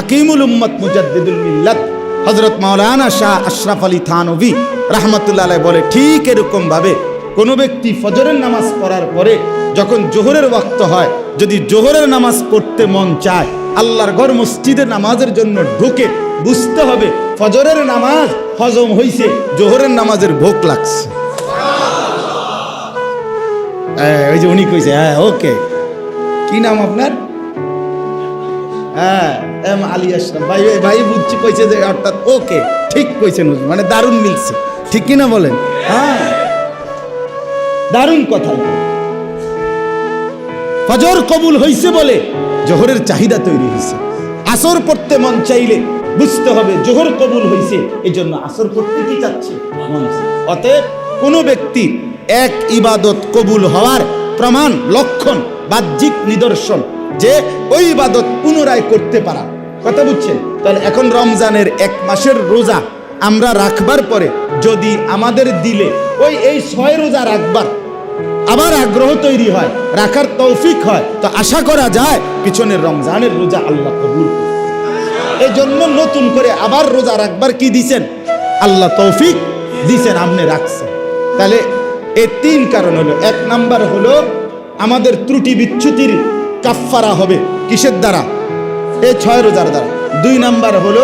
হাকিমুল উম্মত মুজাদ্দিদুল মিল্লাত হযরত মাওলানা শাহ আশরাফ আলী থানভী রাহমাতুল্লাহ আলাইহি বলে, ঠিক এরকম ভাবে কোনো ব্যক্তি ফজরের নামাজ পড়ার পরে যখন জোহরের ওয়াক্ত হয়, যদি জোহরের নামাজ পড়তে মন চায়, আল্লাহর ঘর মসজিদে নামাজের জন্য ঢুকে, বুঝতে হবে ফজরের নামাজ হজম হইছে, জোহরের নামাজের ভোগ লাগছে। ওই যে উনি কইছে, হ্যাঁ ওকে, কি নাম আপনার? হ্যাঁ এম আলী আশরাফ ভাই। ভাই বুঝছি কইছে যে অর্থাৎ ওকে, ঠিক কইছেন, মানে দারুণ মিলছে, ঠিক কিনা বলেন? হ্যাঁ দারুণ কথা। ফজর কবুল হইছে বলে জোহরের চাহিদা তৈরি হয়েছে। আসর পড়তে মন চাইলে বুঝতে হবে জোহর কবুল হইছে, এই জন্য আসর পড়তে কি চাচ্ছে মন। অতএব কোনো ব্যক্তি এক ইবাদত কবুল হওয়ার প্রমাণ, লক্ষণ, বাহ্যিক নিদর্শন যে ওই ইবাদত পুনরায় করতে পারা। কথা বুঝছেন? তাহলে এখন রমজানের 1 মাসের রোজা আমরা রাখবার পরে যদি আমাদের দিলে এই 6 রোজা রাখবার আবার আগ্রহ তৈরি হয়, রাখার তৌফিক হয়, তো আশা করা যায় পিছনের রমজানের রোজা আল্লাহ কবুল। এই জন্য নতুন করে আবার রোজা রাখবার কি দিছেন? আল্লাহ তৌফিক দিছেন, আপনি রাখছেন। তাহলে এই 3 কারণ হলো। 1 নাম্বার হলো আমাদের ত্রুটি বিচ্যুতির কাফফারা হবে কিসের দ্বারা? এই 6 রোজার দ্বারা। 2 নাম্বার হলো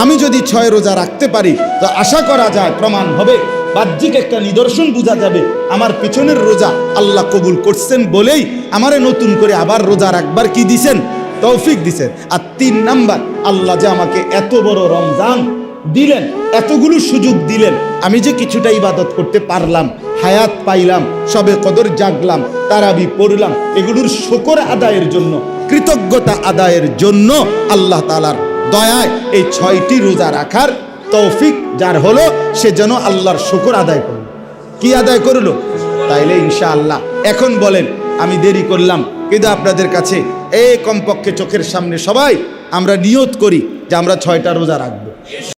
আমি যদি 6 রোজা রাখতে পারি তো আশা করা যায়, প্রমাণ হবে, বাহ্যিক একটা নিদর্শন বোঝা যাবে আমার পিছনের রোজা আল্লাহ কবুল করছেন বলেই আমারে নতুন করে আবার রোজা রাখবার কি দিছেন? তৌফিক দিছেন। আর 3 নাম্বার, আল্লাহ যে আমাকে এত বড় রমজান দিলেন, এতগুলো সুযোগ দিলেন, আমি যে কিছুটা ইবাদত করতে পারলাম, হায়াত পাইলাম, সবে কদর জাগলাম, তারাবি পড়লাম, এগুলোর শুকর আদায়ের জন্য, কৃতজ্ঞতা আদায়ের জন্য আল্লাহ তাআলার দয়ায় এই 6টি রোজা রাখার তৌফিক যার হলো, সে যেন আল্লাহর শুকর আদায় করল। কি আদায় করলো? তাইলে ইনশাআল্লাহ এখন বলেন, আমি দেরি করলাম, কিন্তু আপনাদের কাছে এই কমপক্ষে চোখের সামনে সবাই আমরা নিয়ত করি যে আমরা 6টা রোজা রাখবো।